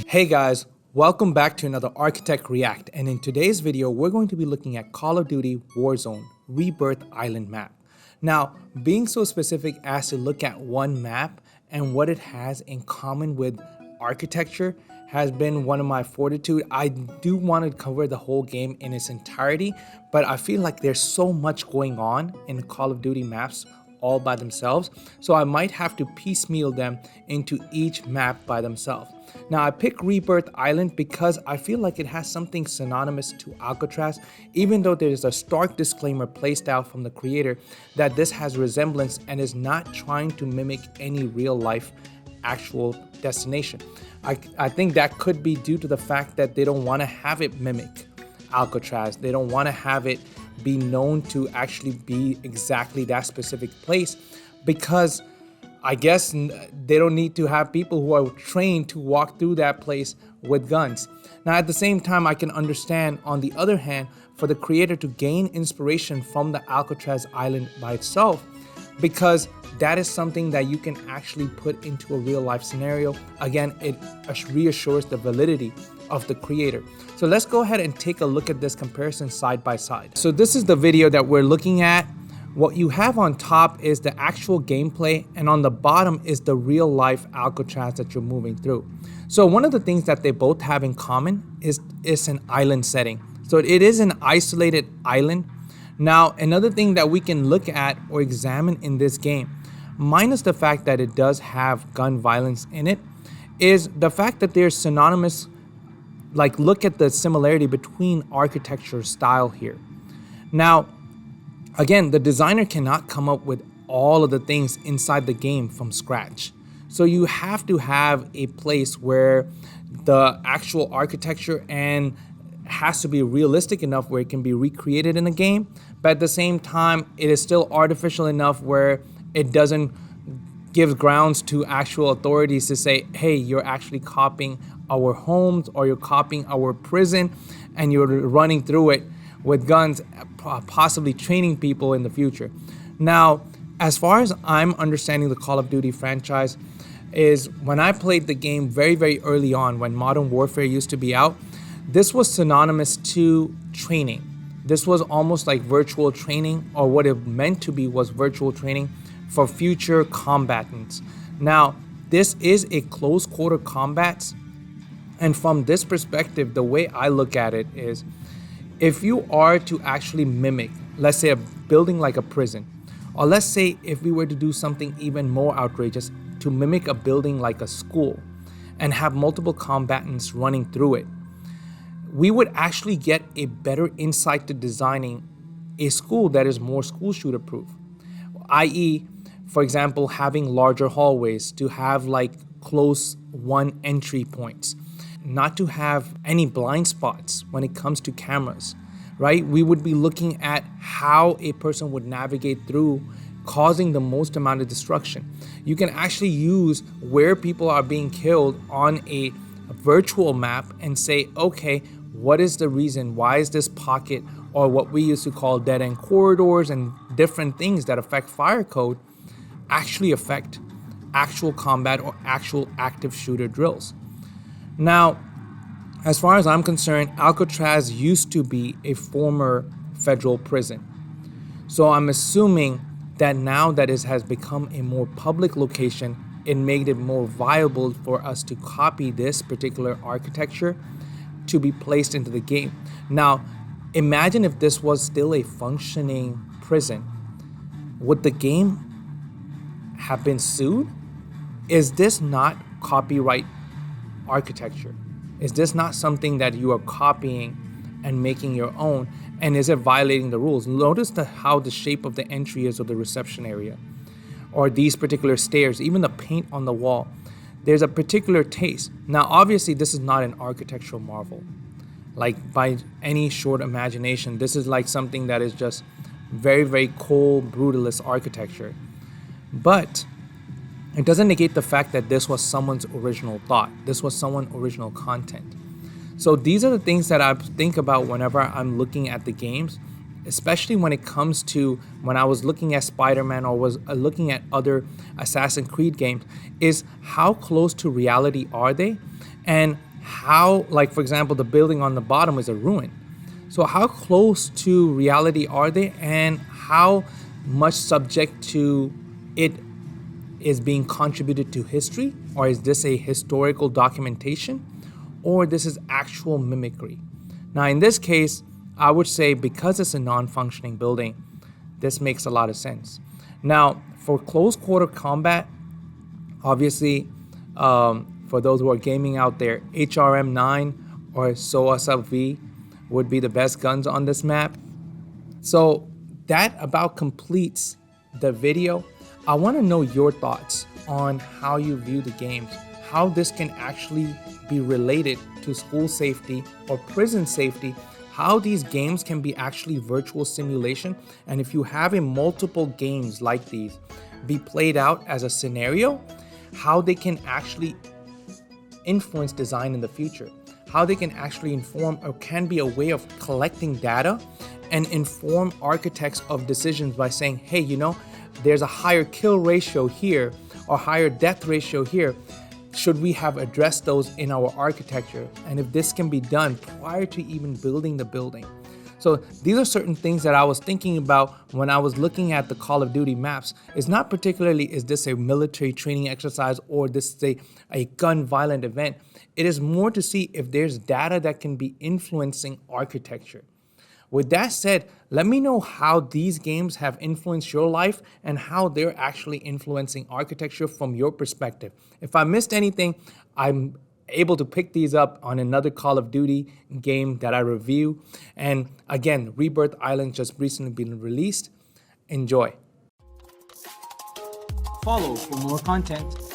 Hey guys, welcome back to another Architect React, and in today's video we're going to be looking at Call of Duty Warzone Rebirth Island map. Now, being so specific as to look at one map and what it has in common with architecture has been one of my fortitude. I do want to cover the whole game in its entirety, but I feel like there's so much going on in Call of Duty maps all by themselves, so I might have to piecemeal them into each map by themselves. Now, I picked Rebirth Island because I feel like it has something synonymous to Alcatraz, even though there is a stark disclaimer placed out from the creator that this has resemblance and is not trying to mimic any real life actual destination. I think that could be due to the fact that they don't want to have it mimic Alcatraz. They don't want to have it be known to actually be exactly that specific place, because I guess they don't need to have people who are trained to walk through that place with guns. Now, at the same time, I can understand, on the other hand, for the creator to gain inspiration from the Alcatraz island by itself, because that is something that you can actually put into a real life scenario. Again, it reassures the validity of the creator. So let's go ahead and take a look at this comparison side by side. So this is the video that we're looking at. What you have on top is the actual gameplay, and on the bottom is the real life Alcatraz that you're moving through. So one of the things that they both have in common is an island setting. So it is an isolated island. Now, another thing that we can look at or examine in this game, minus the fact that it does have gun violence in it, is the fact that they're synonymous. Like, look at the similarity between architecture style here. Now, again, the designer cannot come up with all of the things inside the game from scratch. So you have to have a place where the actual architecture and has to be realistic enough where it can be recreated in a game, but at the same time, it is still artificial enough where it doesn't give grounds to actual authorities to say, hey, you're actually copying our homes or you're copying our prison and you're running through it with guns, possibly training people in the future. Now, as far as I'm understanding the Call of Duty franchise, is when I played the game very, very early on, when Modern Warfare used to be out, this was synonymous to training. This was almost like virtual training, or what it meant to be was virtual training for future combatants. Now, this is a close quarter combat, and from this perspective, the way I look at it is, if you are to actually mimic, let's say, a building like a prison, or let's say if we were to do something even more outrageous, to mimic a building like a school and have multiple combatants running through it, we would actually get a better insight to designing a school that is more school shooter proof, i.e., for example, having larger hallways, to have like close one entry points, not to have any blind spots when it comes to cameras, right? We would be looking at how a person would navigate through, causing the most amount of destruction. You can actually use where people are being killed on a virtual map and say, okay, what is the reason? Why is this pocket, or what we used to call dead end corridors and different things that affect fire code, actually affect actual combat or actual active shooter drills? Now, as far as I'm concerned, Alcatraz used to be a former federal prison. So I'm assuming that now that it has become a more public location, it made it more viable for us to copy this particular architecture to be placed into the game. Now, imagine if this was still a functioning prison. Would the game have been sued? Is this not copyright architecture? Is this not something that you are copying and making your own? And is it violating the rules? Notice how the shape of the entry is, of the reception area, or these particular stairs, even the paint on the wall. There's a particular taste. Now, obviously, this is not an architectural marvel. Like, by any short imagination, this is like something that is just very, very cold, brutalist architecture. But it doesn't negate the fact that this was someone's original thought. This was someone's original content. So these are the things that I think about whenever I'm looking at the games, especially when it comes to when I was looking at Spider-Man or was looking at other Assassin's Creed games, is how close to reality are they, and how, like for example, the building on the bottom is a ruin. So how close to reality are they, and how much subject to it is being contributed to history, or is this a historical documentation, or this is actual mimicry? Now in this case, I would say because it's a non-functioning building, this makes a lot of sense. Now for close quarter combat, obviously, for those who are gaming out there, HRM9 or SOA V would be the best guns on this map. So that about completes the video. I want to know your thoughts on how you view the games, how this can actually be related to school safety or prison safety, how these games can be actually virtual simulation, and if you have a multiple games like these be played out as a scenario, how they can actually influence design in the future, how they can actually inform or can be a way of collecting data and inform architects of decisions by saying, hey, you know, there's a higher kill ratio here or higher death ratio here. Should we have addressed those in our architecture? And if this can be done prior to even building the building. So these are certain things that I was thinking about when I was looking at the Call of Duty maps. It's not particularly, is this a military training exercise or this is a gun violent event? It is more to see if there's data that can be influencing architecture. With that said, let me know how these games have influenced your life and how they're actually influencing architecture from your perspective. If I missed anything, I'm able to pick these up on another Call of Duty game that I review. And again, Rebirth Island just recently been released. Enjoy. Follow for more content.